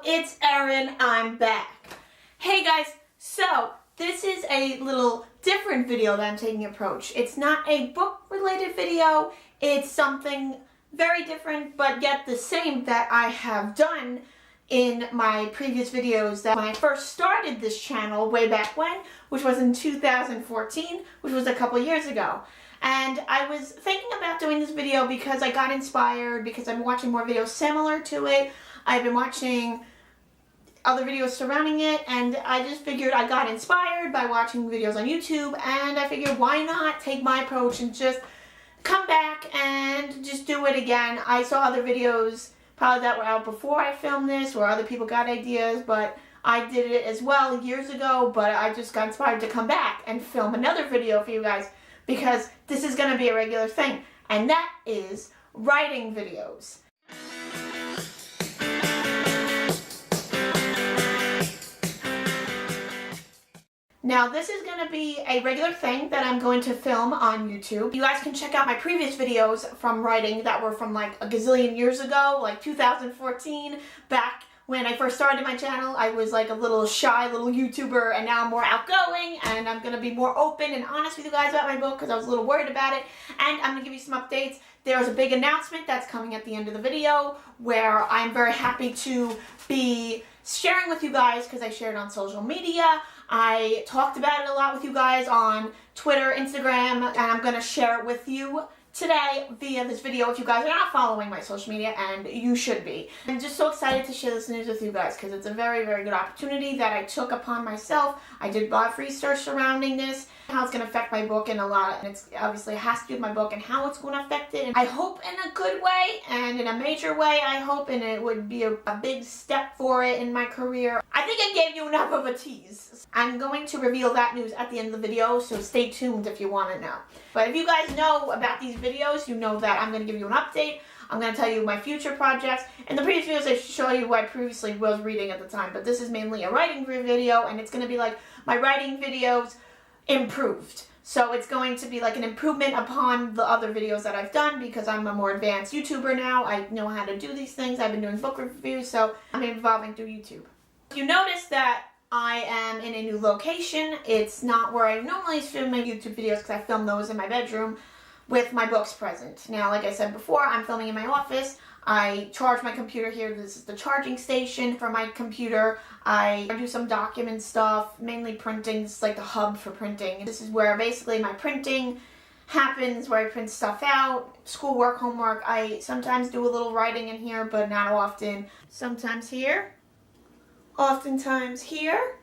it's Erin. I'm back. Hey guys, so this is a little different video that I'm taking approach. It's not a book related video. It's something very different but yet the same that I have done in my previous videos that when I first started this channel way back when, which was in 2014, which was a couple years ago. And I was thinking about doing this video because I got inspired, because I'm watching more videos similar to it. I've been watching other videos surrounding it, and I just figured I got inspired by watching videos on YouTube, and I figured why not take my approach and just come back and just do it again. I saw other videos probably that were out before I filmed this, where other people got ideas, but I did it as well years ago, but I just got inspired to come back and film another video for you guys because this is going to be a regular thing, and that is writing videos. Now this is going to be a regular thing that I'm going to film on YouTube. You guys can check out my previous videos from writing that were from like a gazillion years ago, like 2014, back when I first started my channel. I was like a little shy little YouTuber, and now I'm more outgoing, and I'm going to be more open and honest with you guys about my book because I was a little worried about it, and I'm going to give you some updates. There's a big announcement that's coming at the end of the video where I'm very happy to be sharing with you guys because I shared it on social media. I talked about it a lot with you guys on Twitter, Instagram, and I'm going to share it with you today via this video if you guys are not following my social media, and you should be. I'm just so excited to share this news with you guys because it's a very, very good opportunity that I took upon myself. I did a lot of research surrounding this, how it's going to affect my book, and a lot, and it's obviously has to do with my book and how it's going to affect it. And I hope in a good way and in a major way, I hope, and it would be a big step for it in my career. I think I gave you enough of a tease. I'm going to reveal that news at the end of the video, so stay tuned if you want to know. But if you guys know about these videos, you know that I'm going to give you an update. I'm going to tell you my future projects. In the previous videos, I show you what I previously was reading at the time, but this is mainly a writing video, and it's going to be like my writing videos improved. So it's going to be like an improvement upon the other videos that I've done because I'm a more advanced YouTuber now. I know how to do these things. I've been doing book reviews, so I'm evolving through YouTube. You notice that I am in a new location. It's not where I normally film my YouTube videos because I film those in my bedroom with my books present. Now, like I said before, I'm filming in my office. I charge my computer here. This is the charging station for my computer. I do some document stuff, mainly printing. This is like the hub for printing. This is where basically my printing happens, where I print stuff out, schoolwork, homework. I sometimes do a little writing in here, but not often. Sometimes here, oftentimes here,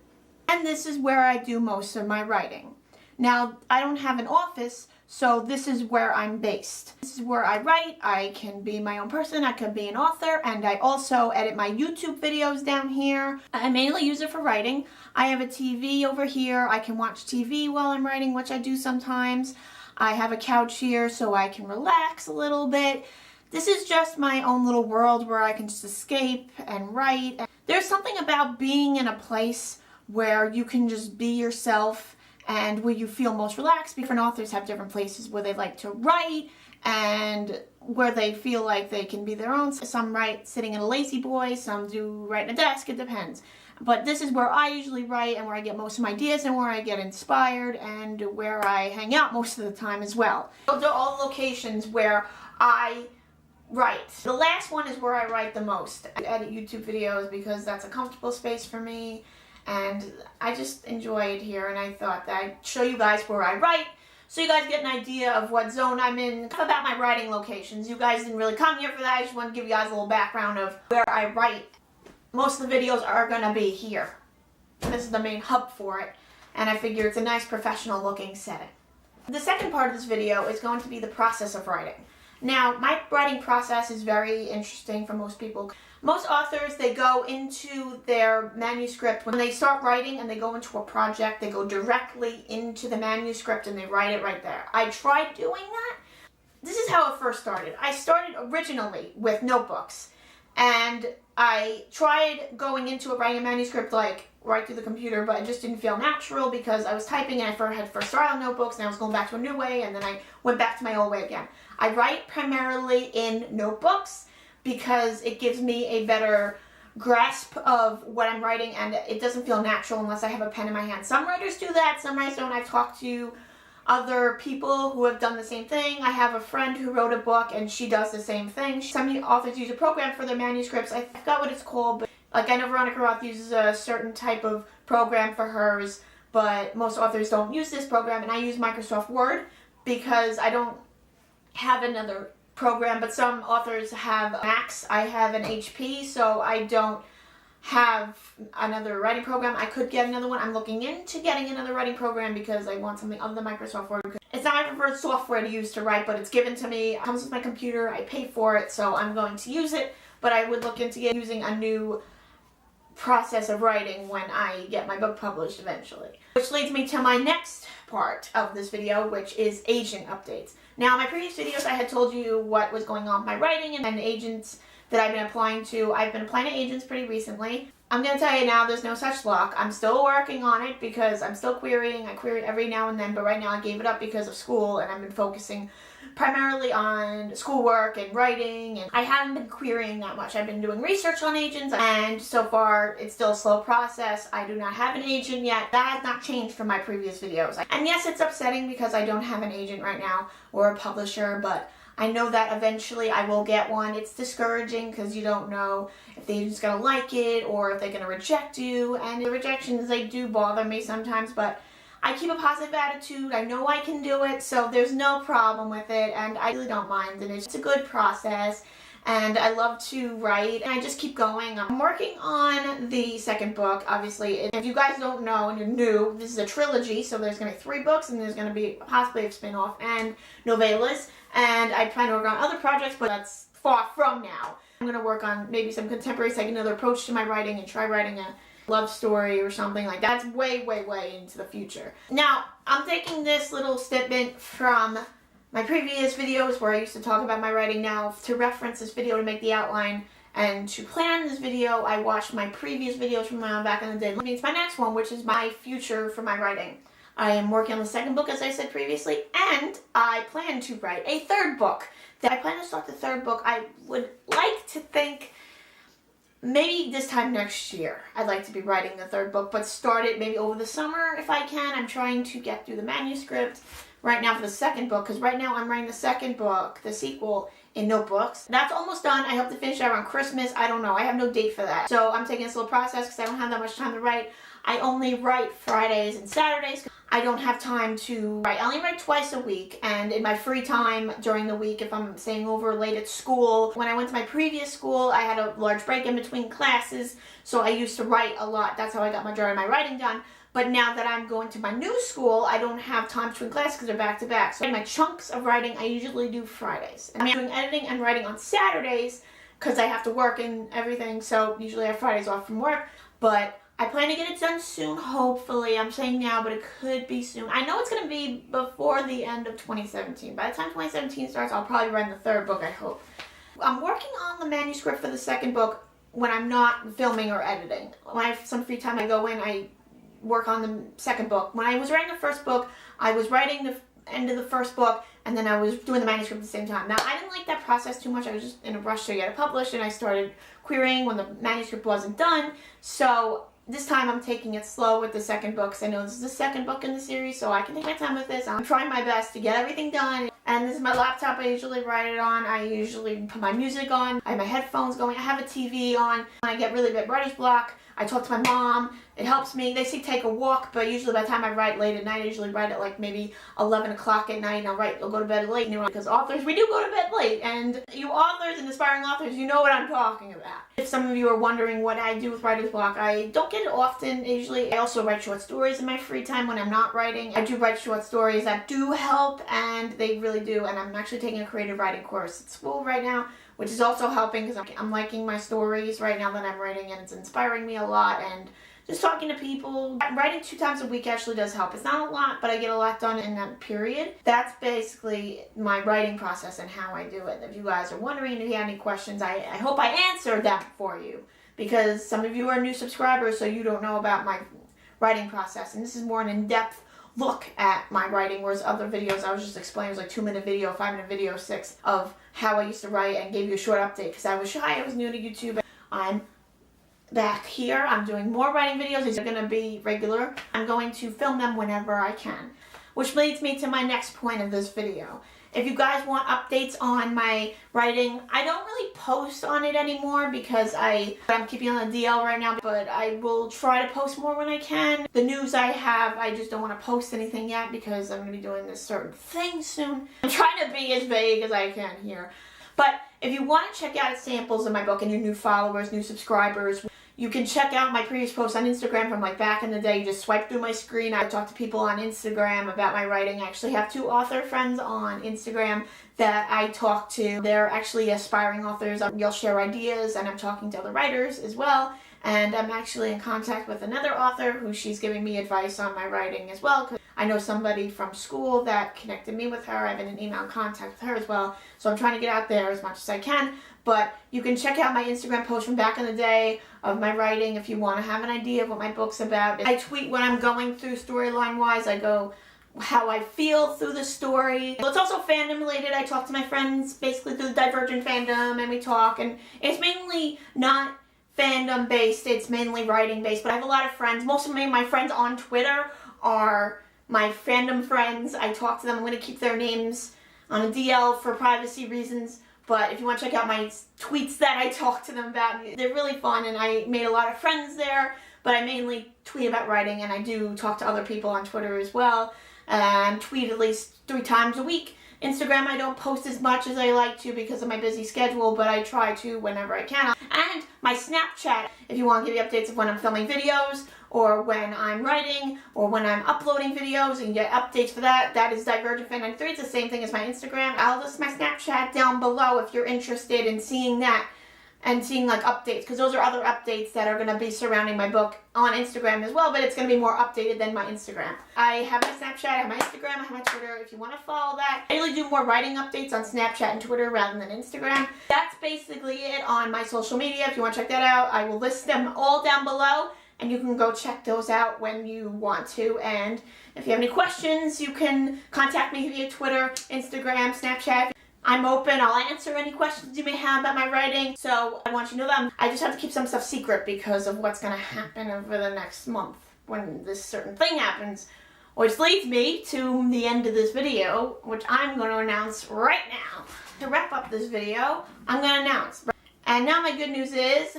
and this is where I do most of my writing. Now, I don't have an office, so this is where I'm based. This is where I write. I can be my own person. I can be an author, and I also edit my YouTube videos down here. I mainly use it for writing. I have a TV over here. I can watch TV while I'm writing, which I do sometimes. I have a couch here so I can relax a little bit. This is just my own little world where I can just escape and write. There's something about being in a place where you can just be yourself and where you feel most relaxed. Different authors have different places where they like to write and where they feel like they can be their own. Some write sitting in a lazy boy, some do write in a desk, it depends. But this is where I usually write and where I get most of my ideas and where I get inspired and where I hang out most of the time as well. Those are all locations where I write. The last one is where I write the most. I edit YouTube videos because that's a comfortable space for me, and I just enjoy it here, and I thought that I'd show you guys where I write so you guys get an idea of what zone I'm in. About my writing locations. You guys didn't really come here for that. I just want to give you guys a little background of where I write. Most of the videos are going to be here. This is the main hub for it, and I figure it's a nice professional looking setting. The second part of this video is going to be the process of writing. Now, my writing process is very interesting for most people. Most authors, they go into their manuscript. When they start writing and they go into a project, they go directly into the manuscript and they write it right there. I tried doing that. This is how it first started. I started originally with notebooks, and I tried going into it, writing a manuscript like right through the computer, but it just didn't feel natural because I was typing and I had first started on notebooks and I was going back to a new way, and then I went back to my old way again. I write primarily in notebooks because it gives me a better grasp of what I'm writing, and it doesn't feel natural unless I have a pen in my hand. Some writers do that, some writers don't. I've talked to other people who have done the same thing. I have a friend who wrote a book and she does the same thing. Some authors use a program for their manuscripts. I forgot what it's called, but like I know Veronica Roth uses a certain type of program for hers, but most authors don't use this program, and I use Microsoft Word because I don't have another program, but some authors have Macs. I have an HP, so I don't have another writing program. I could get another one. I'm looking into getting another writing program because I want something other than Microsoft Word. It's not my preferred software to use to write, but it's given to me. It comes with my computer. I pay for it, so I'm going to use it, but I would look into using a new process of writing when I get my book published eventually. Which leads me to my next part of this video, which is agent updates. Now, in my previous videos, I had told you what was going on with my writing and agents that I've been applying to. I've been applying to agents pretty recently. I'm going to tell you now, there's no such luck. I'm still working on it because I'm still querying. I query every now and then, but right now I gave it up because of school, and I've been focusing primarily on schoolwork and writing, and I haven't been querying that much. I've been doing research on agents, and so far it's still a slow process. I do not have an agent yet. That has not changed from my previous videos. And yes, it's upsetting because I don't have an agent right now or a publisher, but I know that eventually I will get one. It's discouraging because you don't know if the agent's going to like it or if they're going to reject you, and the rejections, they do bother me sometimes, but I keep a positive attitude. I know I can do it, so there's no problem with it, and I really don't mind it. It's a good process, and I love to write, and I just keep going. I'm working on the second book, obviously. If you guys don't know and you're new, this is a trilogy, so there's going to be 3 books, and there's going to be possibly a spin-off and novellas, and I plan to work on other projects, but that's far from now. I'm going to work on maybe some contemporary, take another approach to my writing and try writing a love story or something like that. That's way, way, way into the future. Now, I'm taking this little snippet from my previous videos where I used to talk about my writing. Now, to reference this video to make the outline and to plan this video, I watched my previous videos from back in the day. That means my next one, which is my future for my writing. I am working on the second book, as I said previously, and I plan to write a third book. I plan to start the third book. I would like to think maybe this time next year, I'd like to be writing the third book, but start it maybe over the summer if I can. I'm trying to get through the manuscript right now for the second book, because right now I'm writing the second book, the sequel, in notebooks. That's almost done. I hope to finish it around Christmas. I don't know. I have no date for that. So I'm taking this little process because I don't have that much time to write. I only write Fridays and Saturdays. I don't have time to write. I only write twice a week, and in my free time during the week, if I'm staying over late at school. When I went to my previous school, I had a large break in between classes, so I used to write a lot. That's how I got majority of my writing done. But now that I'm going to my new school, I don't have time between classes because they're back to back. So my chunks of writing, I usually do Fridays. And I'm doing editing and writing on Saturdays because I have to work and everything, so usually I have Fridays off from work. But I plan to get it done soon, hopefully. I'm saying now, but it could be soon. I know it's going to be before the end of 2017. By the time 2017 starts, I'll probably write the third book, I hope. I'm working on the manuscript for the second book when I'm not filming or editing. When I have some free time, I go in, I work on the second book. When I was writing the first book, I was writing the end of the first book, and then I was doing the manuscript at the same time. Now, I didn't like that process too much. I was just in a rush to get it published, and I started querying when the manuscript wasn't done. So this time I'm taking it slow with the second book because I know this is the second book in the series, so I can take my time with this. I'm trying my best to get everything done. And this is my laptop I usually write it on. I usually put my music on. I have my headphones going. I have a TV on. When I get really bad writer's block, I talk to my mom. It helps me. They say take a walk, but usually by the time I write late at night, I usually write at like maybe 11 o'clock at night, and I'll go to bed late, because authors, we do go to bed late, and you authors and aspiring authors, you know what I'm talking about. If some of you are wondering what I do with writer's block, I don't get it often, usually. I also write short stories in my free time when I'm not writing. I do write short stories that do help, and they really do, and I'm actually taking a creative writing course at school right now, which is also helping because I'm liking my stories right now that I'm writing, and it's inspiring me a lot, and just talking to people. Writing 2 times a week actually does help. It's not a lot, but I get a lot done in that period. That's basically my writing process and how I do it. If you guys are wondering, if you have any questions, I hope I answered them for you, because some of you are new subscribers, so you don't know about my writing process, and this is more an in-depth look at my writing, whereas other videos I was just explaining, it was like 2-minute video, 5-minute video, 6 of how I used to write, and gave you a short update because I was shy, I was new to YouTube. I'm back here. I'm doing more writing videos. These are going to be regular. I'm going to film them whenever I can. Which leads me to my next point of this video. If you guys want updates on my writing, I don't really post on it anymore because I'm keeping on the DL right now, but I will try to post more when I can. The news I have, I just don't want to post anything yet because I'm going to be doing this certain thing soon. I'm trying to be as vague as I can here. But if you want to check out samples of my book and your new followers, new subscribers, you can check out my previous posts on Instagram from like back in the day. You just swipe through my screen. I talk to people on Instagram about my writing. I actually have 2 author friends on Instagram that I talk to. They're actually aspiring authors. We'll share ideas, and I'm talking to other writers as well. And I'm actually in contact with another author who she's giving me advice on my writing as well. Cause I know somebody from school that connected me with her. I've been in email contact with her as well. So I'm trying to get out there as much as I can. But you can check out my Instagram post from back in the day of my writing if you want to have an idea of what my book's about. I tweet when I'm going through storyline-wise. I go how I feel through the story. Well, it's also fandom related. I talk to my friends basically through the Divergent fandom, and we talk. And it's mainly not fandom based, it's mainly writing based. But I have a lot of friends. Most of my friends on Twitter are my fandom friends. I talk to them. I'm going to keep their names on a DL for privacy reasons. But if you want to check out my tweets that I talk to them about, they're really fun, and I made a lot of friends there. But I mainly tweet about writing, and I do talk to other people on Twitter as well, and tweet at least 3 times a week. Instagram, I don't post as much as I like to because of my busy schedule, but I try to whenever I can. And my Snapchat, if you want to give me updates of when I'm filming videos, or when I'm writing, or when I'm uploading videos, and get updates for that. That is Divergent Fan 93. It's the same thing as my Instagram. I'll list my Snapchat down below if you're interested in seeing that and seeing like updates, because those are other updates that are going to be surrounding my book on Instagram as well, but it's going to be more updated than my Instagram. I have my Snapchat, I have my Instagram, I have my Twitter if you want to follow that. I usually do more writing updates on Snapchat and Twitter rather than Instagram. That's basically it on my social media. If you want to check that out, I will list them all down below, and you can go check those out when you want to. And if you have any questions, you can contact me via Twitter, Instagram, Snapchat. I'm open. I'll answer any questions you may have about my writing. So I want you to know that I just have to keep some stuff secret because of what's going to happen over the next month when this certain thing happens. Which leads me to the end of this video, which I'm going to announce right now. To wrap up this video, I'm going to announce. And now my good news is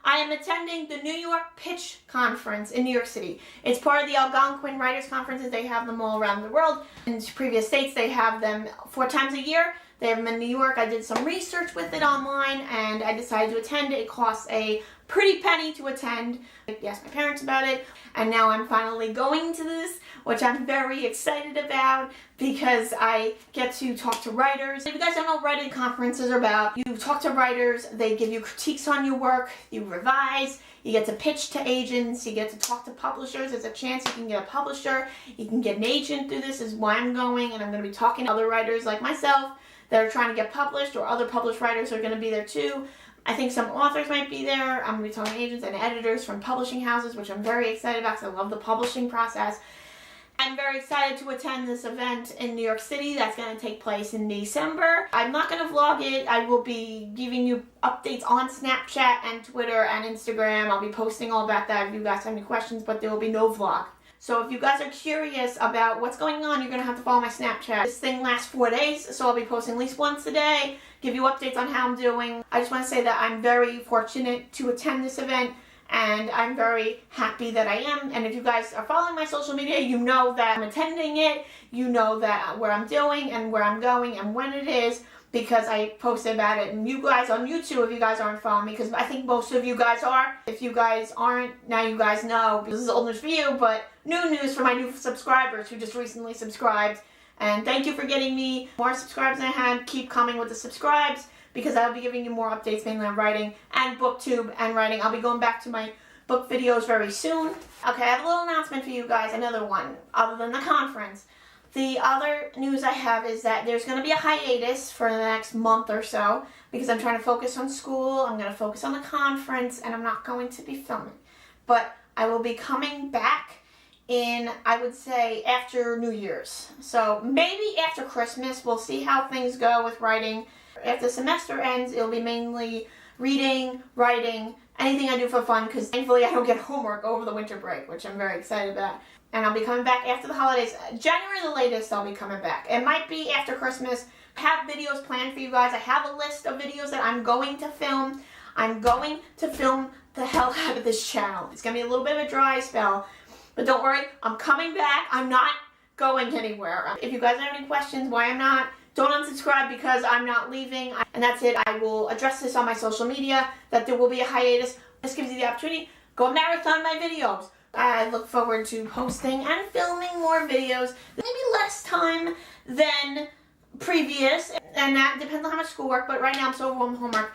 I am attending the New York Pitch Conference in New York City. It's part of the Algonquin Writers Conferences. They have them all around the world. In previous states, they have them 4 times a year. They have them in New York. I did some research with it online, and I decided to attend. It costs a pretty penny to attend. I asked my parents about it, and now I'm finally going to this, which I'm very excited about because I get to talk to writers. If you guys don't know what writing conferences are about, you talk to writers, they give you critiques on your work, you revise, you get to pitch to agents, you get to talk to publishers. There's a chance you can get a publisher, you can get an agent through this, is why I'm going, and I'm going to be talking to other writers like myself that are trying to get published, or other published writers are going to be there too. I think some authors might be there. I'm going to be talking to agents and editors from publishing houses, which I'm very excited about because I love the publishing process. I'm very excited to attend this event in New York City that's going to take place in December. I'm not going to vlog it. I will be giving you updates on Snapchat and Twitter and Instagram. I'll be posting all about that if you guys have any questions, but there will be no vlog. So if you guys are curious about what's going on, you're going to have to follow my Snapchat. This thing lasts 4 days, so I'll be posting at least once a day, give you updates on how I'm doing. I just want to say that I'm very fortunate to attend this event, and I'm very happy that I am. And if you guys are following my social media, you know that I'm attending it. You know that where I'm doing and where I'm going and when it is, because I posted about it. And you guys on YouTube, if you guys aren't following me, because I think most of you guys are. If you guys aren't, now you guys know. This is old news for you, but new news for my new subscribers who just recently subscribed. And thank you for getting me more subscribers than I had. Keep coming with the subscribes, because I'll be giving you more updates mainly on writing and booktube and writing. I'll be going back to my book videos very soon. Okay, I have a little announcement for you guys, another one, other than the conference. The other news I have is that there's going to be a hiatus for the next month or so because I'm trying to focus on school, I'm going to focus on the conference, and I'm not going to be filming. But I will be coming back in, I would say, after New Year's. So maybe after Christmas, we'll see how things go with writing. After the semester ends, it'll be mainly reading, writing, anything I do for fun, because thankfully I don't get homework over the winter break, which I'm very excited about. And I'll be coming back after the holidays. January the latest I'll be coming back. It might be after Christmas. I have videos planned for you guys. I have a list of videos that I'm going to film. I'm going to film the hell out of this channel. It's going to be a little bit of a dry spell, but don't worry, I'm coming back. I'm not going anywhere. If you guys have any questions why I'm not, don't unsubscribe because I'm not leaving. And that's it. I will address this on my social media, that there will be a hiatus. This gives you the opportunity. Go marathon my videos. I look forward to posting and filming more videos. Maybe less time than previous, and that depends on how much schoolwork, but right now I'm so overwhelmed with homework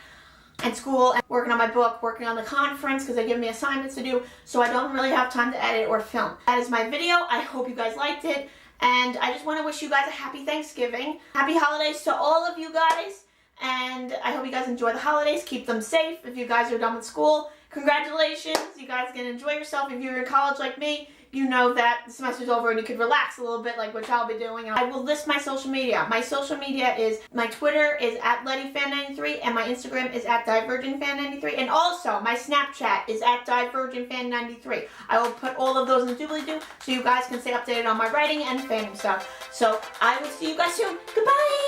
and school and working on my book, working on the conference because they give me assignments to do, so I don't really have time to edit or film. That is my video. I hope you guys liked it, and I just want to wish you guys a happy Thanksgiving. Happy holidays to all of you guys, and I hope you guys enjoy the holidays. Keep them safe. If you guys are done with school, congratulations. You guys can enjoy yourself. If you're in college like me, you know that the semester's over and you could relax a little bit, like which I'll be doing. I will list my social media. My social media is, my Twitter is @LettyFan93 and my Instagram is @DivergentFan93, and also my Snapchat is @DivergentFan93. I will put all of those in the doobly-doo so you guys can stay updated on my writing and fandom stuff. So I will see you guys soon. Goodbye!